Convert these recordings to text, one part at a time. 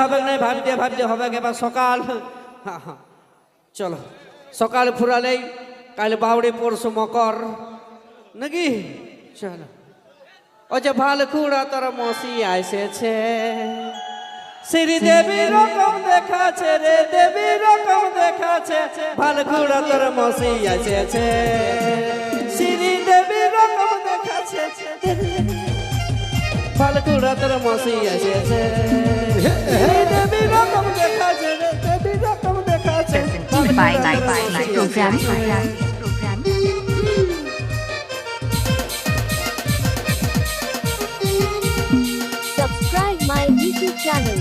হবে না, ভাবতে ভাবতে হবে এবার সকাল। হ্যাঁ, চলো সকাল ফুরালেই কাল বাউড়ি পরশু মকর নাকি। চলো ও যে ভালকুড়া তোর মসি আসেছে, শ্রীদেবী রকম দেখাছে রে, দেবী রকম দেখাছে, ভালকুড়া তোর মসি আসেছে, শ্রীদেবী রকম দেখাছে, ভালকুড়া তোর মসি আসেছে, শ্রীদেবী রকম দেখাছে রে, দেবী রকম দেখাছে। By program. Subscribe my YouTube channel.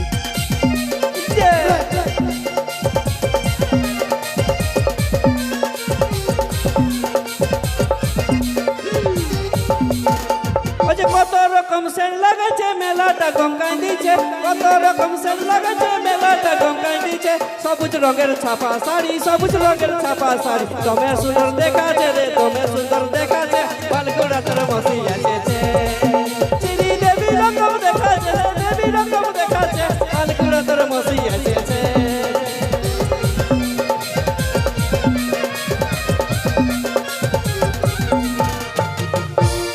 কত রকম সেন্ট লাগাচ্ছে মেলাটা গঙ্গায় দিচ্ছে, কত রকম সেন্ট লাগাচ্ছে মেলাটা গঙ্গায় দিচ্ছে, সবুজ রঙের ছাপা শাড়ি, সবুজ রঙের ছাপা শাড়ি, তোমে সুন্দর দেখাচ্ছে রে, তোমে সুন্দর দেখাচ্ছে, ভালকুড়া তোর মসি আসেছে, শ্রীদেবী রকম দেখাচ্ছে রে, দেবী রকম দেখাচ্ছে, ভালকুড়া তোর মসি আসেছে।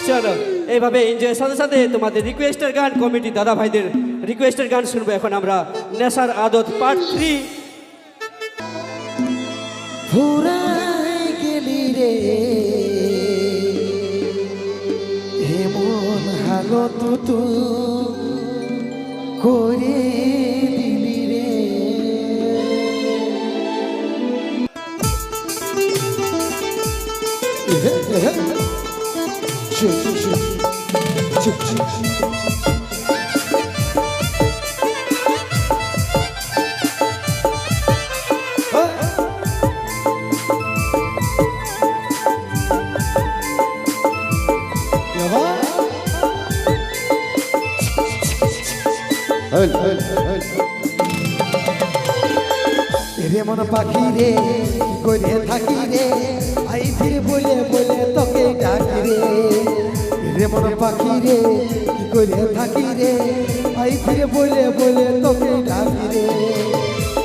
চলো এইভাবে এনজয়ের সাথে সাথে তোমাদের রিকোয়েস্টের গান, কমিটি দাদা ভাইদের রিকোয়েস্টের গান শুনবো এখন আমরা। নেশার আদত পার্ট 3। ফুরাই গেলি রে এমন হালত তু করে দিলি রে। রে মন পাখি রে কি করে থাকি রে, আই ফিরে বলে বলে তোকে ডাকি রে। রে মন পাখি রে কি করে থাকি রে, আই ফিরে বলে বলে তোকে ডাকি রে।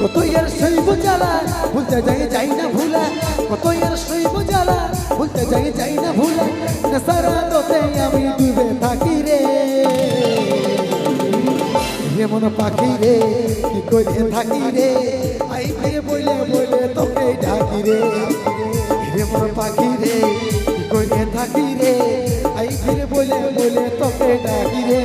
কত ইয়ার শৈব জ্বালা ভুলতে যাই না ভুলা, কত ইয়ার শৈব জ্বালা ভুলতে যাই না ভুলা, সারা তোতে আমি ডুবে থাকি রে। রে মন পাখি রে কি করে থাকি রে, আই ফিরে বলে বলে তোকে ডাকি রে। রে মন পাখি রে কি করে থাকি রে, আই ফিরে বলে বলে তোকে ডাকি রে।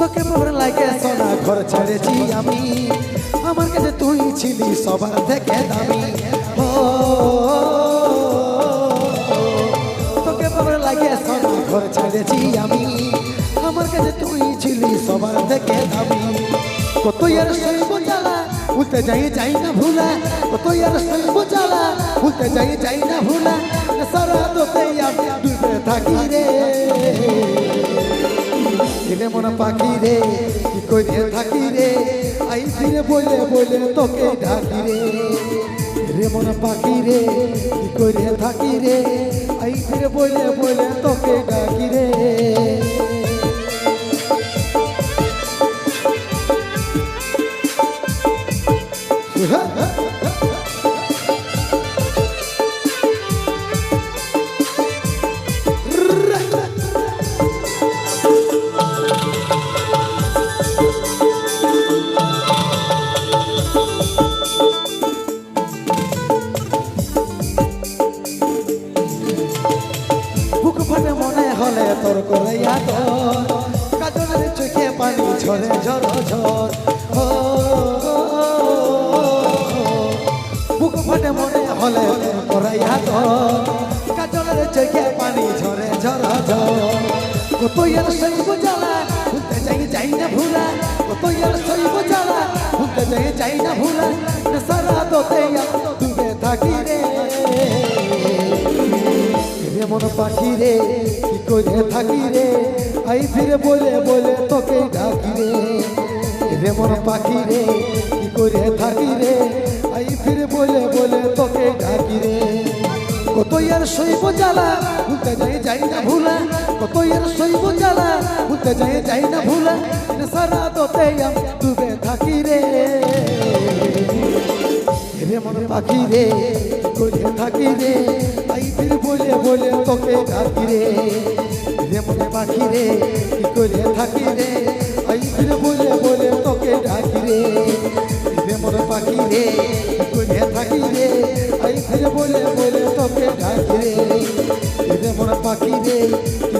তোকে মোর লাগে সোনা ঘর ছেড়েছি আমি, আমার কাছে তুই ছিলি সবার থেকে দামি। ও তোকে মোর লাগে সোনা ঘর ছেড়েছি আমি, আমার কাছে তুই ছিলি সবার থেকে দামি। কত ইয়ার শৈব জ্বালা ভুলতে যাই না ভুলা, কত ইয়ার শৈব জ্বালা ভুলতে যাই না ভুলা, সারা তোতে আমি ডুবে থাকি রে। রে মন পাখি রে কি করে থাকি রে, আই ফিরে বলে বলে তোকে ডাকি রে। রে মন পাখি রে কি করে থাকি রে, আই ফিরে বলে বলে তোকে ডাকি রে। তোর করে কাজলের চোখে পানি ঝরে ঝর ঝর। বুক ফাটে মনে হলে তোর করে কাজলের চোখে পানি ঝরে ঝর ঝর। কত ইয়ার শৈব জ্বালা ভুলতে যাই না ভুলা, কত ইয়ার শৈব জ্বালা ভুলতে যাই না ভুলা, সারা পাখি রে কি করে থাকি রে আই ফিরে বলে বলে তোকে ডাকি রে রে মন পাখি রে কি করে থাকি রে আই ফিরে বলে বলে তোকে ডাকি রে কত আর শৈব জ্বালা ভুলতে যাই না ভুলা কত আর শৈব জ্বালা ভুলতে যাই না ভুলা সারা তোতে আমি ডুবে থাকি রে রে মন পাখি রে কি করে থাকি রে আই ফিরে বলে বলে তোকে ডাকি রে রে মন পাখি রে কি করে থাকি রে আই ফিরে বলে বলে তোকে ডাকি রে রে মন পাখি রে কি করে থাকি রে আই ফিরে বলে বলে তোকে ডাকি রে রে মন পাখি রে কি